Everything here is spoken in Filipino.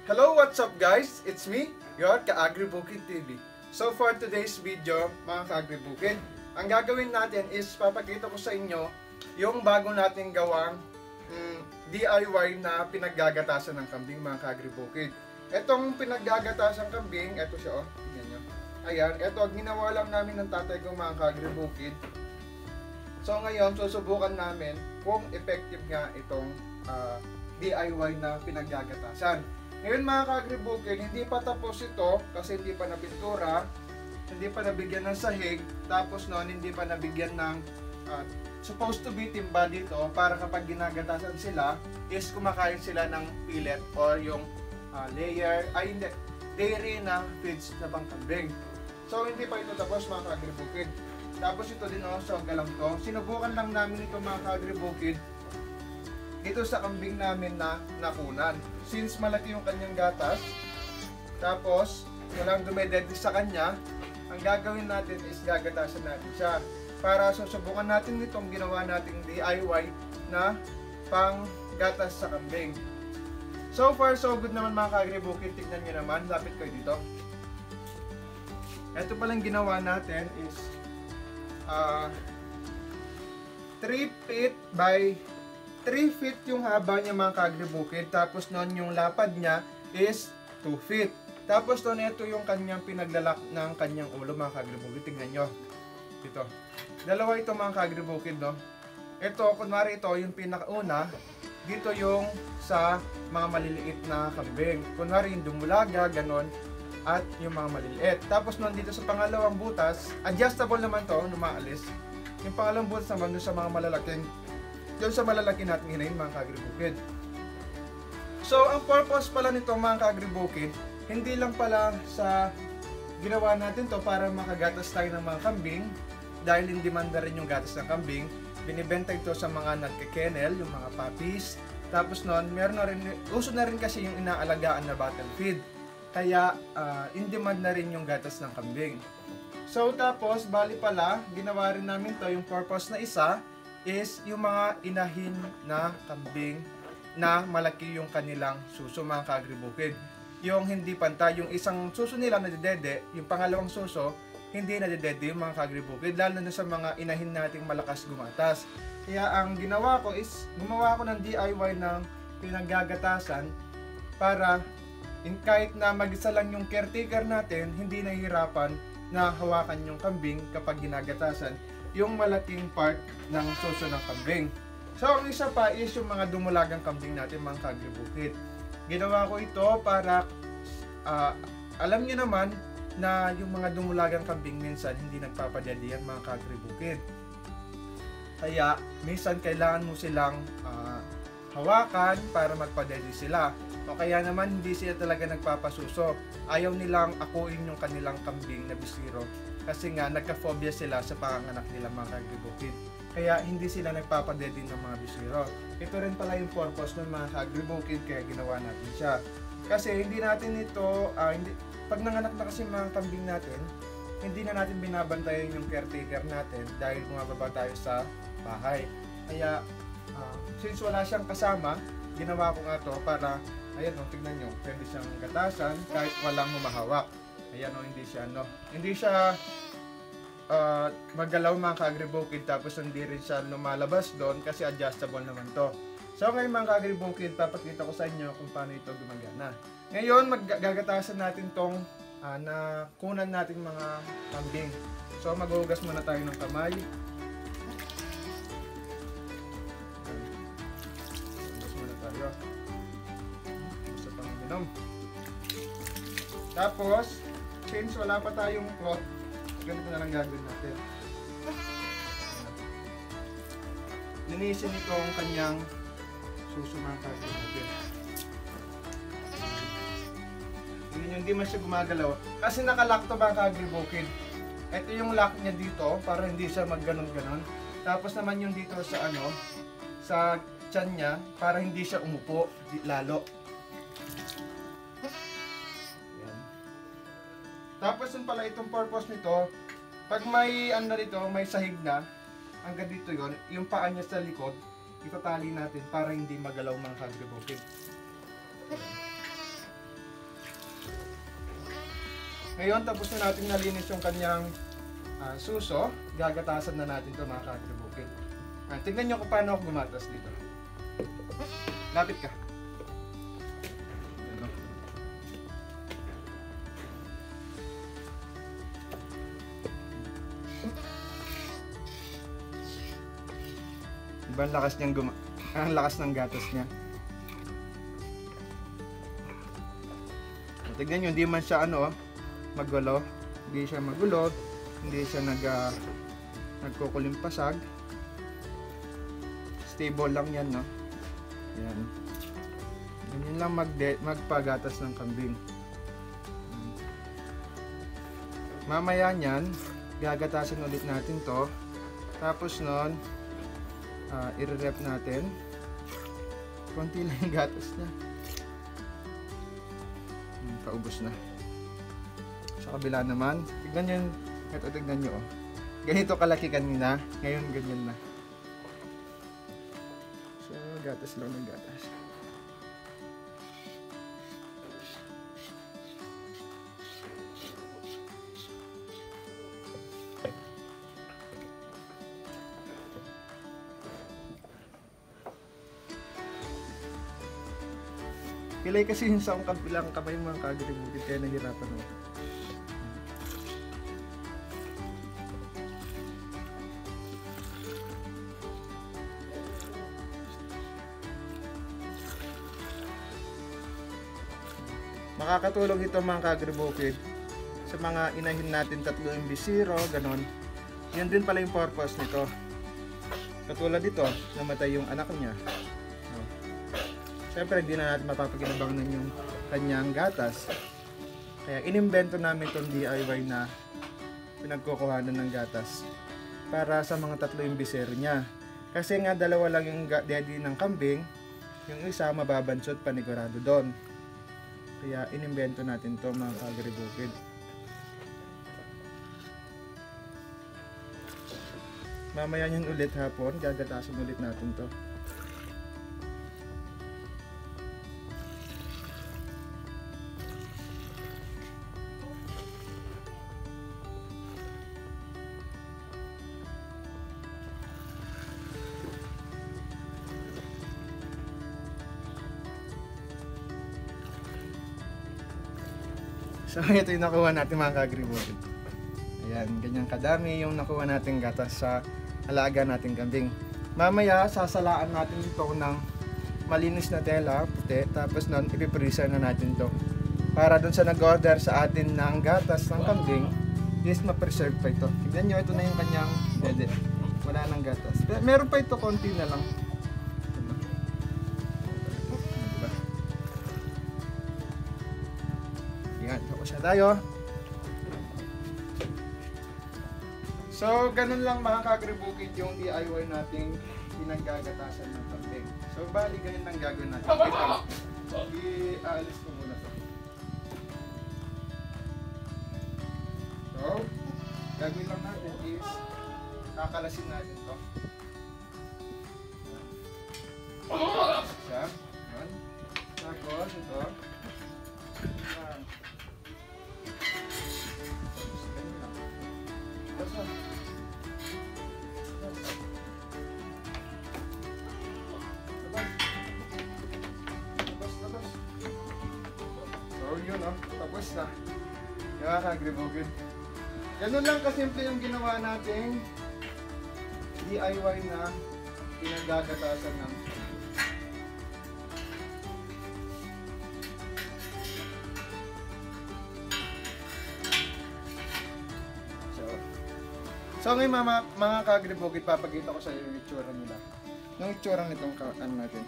Hello, what's up guys? It's me, your Ka-Agribukid TV. So for today's video, mga Ka-Agribukid, ang gagawin natin is papakita ko sa inyo yung bago nating gawang DIY na pinaggagatasan ng kambing, mga Ka-Agribukid. Etong pinaggagatasan kambing, eto siya tingnan nyo. Ayan, eto ginawa lang namin ng tatay ko, mga Ka-Agribukid. So ngayon, susubukan namin kung effective nga itong DIY na pinaggagatasan. Ngayon mga Ka-Agribukid, hindi pa tapos ito kasi hindi pa napintura, hindi pa nabigyan ng sahig, tapos noon hindi pa nabigyan ng supposed to be timba dito para kapag ginagatasan sila is kumakain sila ng pellet or yung dairy na feeds na pangkambing. So hindi pa ito tapos mga Ka-Agribukid. Tapos ito din so galang to. Sinubukan lang namin ito mga Ka-Agribukid dito sa kambing namin na nakunan. Since malaki yung kanyang gatas, tapos walang dumedede sa kanya, ang gagawin natin is gagatasan natin siya. Para susubukan natin itong ginawa nating DIY na panggatas sa kambing. So far so good naman mga Ka-Agribukid. Tignan nyo naman, lapit kayo dito. Ito palang ginawa natin is 3 feet by 3 feet yung haba niya mga Ka-Agribukid, tapos noon yung lapad niya is 2 feet. Tapos noon ito yung kanyang pinaglalak ng kanyang ulo mga Ka-Agribukid. Tingnan nyo. Ito. Dalawa ito mga Ka-Agribukid, no? Ito, kunwari ito yung pinakauna. Dito yung sa mga maliliit na kambing. Kunwari yung dumulaga, ganon. At yung mga maliliit. Tapos noon dito sa pangalawang butas, adjustable naman to, numaalis. Yung pangalawang butas naman doon sa mga malalaking, doon sa malalaki natin hinayin mga Ka-Agribukid. So, ang purpose pala nito mga Ka-Agribukid, hindi lang pala sa ginawa natin to para makagatas tayo ng mga kambing, dahil in demand na rin yung gatas ng kambing, binibenta ito sa mga nagke-kennel, yung mga puppies. Tapos noon, meron na rin, uso na rin kasi yung inaalagaan na bottle feed. Kaya, in demand na rin yung gatas ng kambing. So, tapos, bali pala, ginawa rin namin to, yung purpose na isa, is yung mga inahin na kambing na malaki yung kanilang suso mga Ka-Agribukid. Yung hindi pantay, yung isang suso nila nadedede, yung pangalawang suso hindi nadedede yung mga Ka-Agribukid, lalo na sa mga inahin nating malakas gumatas. Kaya ang ginawa ko is gumawa ko ng DIY ng pinaggagatasan para kahit na mag-isa lang yung caretaker natin, hindi nahihirapan na hawakan yung kambing kapag ginagatasan yung malaking part ng suso ng kambing. So, ang isa pa is yung mga dumulagang kambing natin mga Ka-Agribukid. Ginawa ko ito para alam niyo naman na yung mga dumulagang kambing minsan hindi nagpapadali yan mga Ka-Agribukid. Kaya minsan kailangan mo silang hawakan para magpadali sila. O kaya naman hindi sila talaga nagpapasuso. Ayaw nilang akuin yung kanilang kambing na bisiro. Kasi nga nagka-phobia sila sa panganganak nila mga Ka-Agribukid. Kaya hindi sila nagpapadede ng mga bisiro. Ito rin pala yung purpose ng mga Ka-Agribukid, kaya ginawa natin siya. Kasi hindi natin ito, pag nanganak na kasi mga kambing natin, hindi na natin binabantayan yung caretaker natin dahil bumababa tayo sa bahay. Kaya since wala siyang kasama, ginawa ko nga to para, ayan tignan nyo, pwede siyang gatasan kahit walang humahawak. Ayan hindi siya magalaw mga Ka-Agribukid, tapos hindi rin siya lumalabas doon kasi adjustable naman to. So ngayon mga Ka-Agribukid, papakita ko sa inyo kung paano ito gumagana. Ngayon maggagatasan natin tong nakunan natin mga kambing. So maghuhugas muna tayo ng kamay. Hugas muna tayo. Gusto pang minom. Tapos since wala pa tayong cloth, ganito na lang gagawin natin. Linisin ito ang kanyang suso mga Ka-Agribukid. Hindi man siya gumagalaw. Kasi nakalock to mga Ka-Agribukid. Ito yung lock niya dito para hindi siya magganon-ganon. Tapos naman yung dito sa sa tiyan niya para hindi siya umupo lalo. Tapos yun pala itong purpose nito, pag may dito, may sahig na, hanggang dito yon, yung paa niya sa likod, itatali natin para hindi magalaw mga Ka-Agribukid. Ngayon, tapos na natin nalinis yung kanyang suso, gagatasan na natin ito mga kagribukid. Tignan nyo kung paano ako gumatas dito. Lapit ka. Ayan, no? Diba ang lakas niyang ang lakas ng gatas niya. Tignan nyo, hindi man siya magulo. Hindi siya magulo. Hindi siya nagkukulimpasag. Stable lang yan, no? Yan. Ganyan lang magpagatas ng kambing. Mamaya niyan, gagatasin ulit natin to. Tapos nun, i-rep natin. Konti lang yung gatas niya. Paubos na. Sa kabila naman, tignan nyo, tignan nyo, oh. Ganito kalaki kanina, ngayon ganyan na. So, gatas lang ng gatas. Kilay kasi yung sa kabilang kamay mga kagribukid, kaya nahirapan ako. Makakatulong ito mga kagribukid sa mga inahin natin 3 imbis 0, ganon. Yan din pala yung purpose nito. Katulad dito, namatay yung anak niya. Siyempre hindi na natin mapapakinabangan yung kanyang gatas. Kaya inimbento namin itong DIY na pinagkukuhanan ng gatas para sa mga 3 imbisero niya. Kasi nga 2 lang yung daddy ng kambing, yung isa mababansot panigurado doon. Kaya inimbento natin to mga kagribukid. Mamaya niyan ulit hapon, gagatasin ulit natin to. So ito yung nakuha natin mga kagribukid. Ayan, ganyan kadami yung nakuha natin gatas sa alaga nating kambing. Mamaya sasalaan natin ito ng malinis na tela, puti, tapos nun ipiprisa na natin to. Para dun sa nag-order sa atin ng gatas ng kambing, is ma-preserve pa ito. Tignan nyo, ito na yung kanyang dede. Wala nang gatas. Meron pa ito, konti na lang. Tapos na tayo. So, ganun lang mga kagribukid yung DIY nating pinaggagatasan ng kambing. So, bali ganun lang gagawin natin. I-aalis ko muna to. So, gagawin lang natin is kakalasin natin to. Siya. Tapos, ito. So yun tapos na. Yung kagribukid. Ganun lang kasimple yung ginawa nating DIY na pinaggagatasan ng So ngayon mga kagribukid, papakita ko sa iyo yung itsura nila. Yung itsura nitong natin.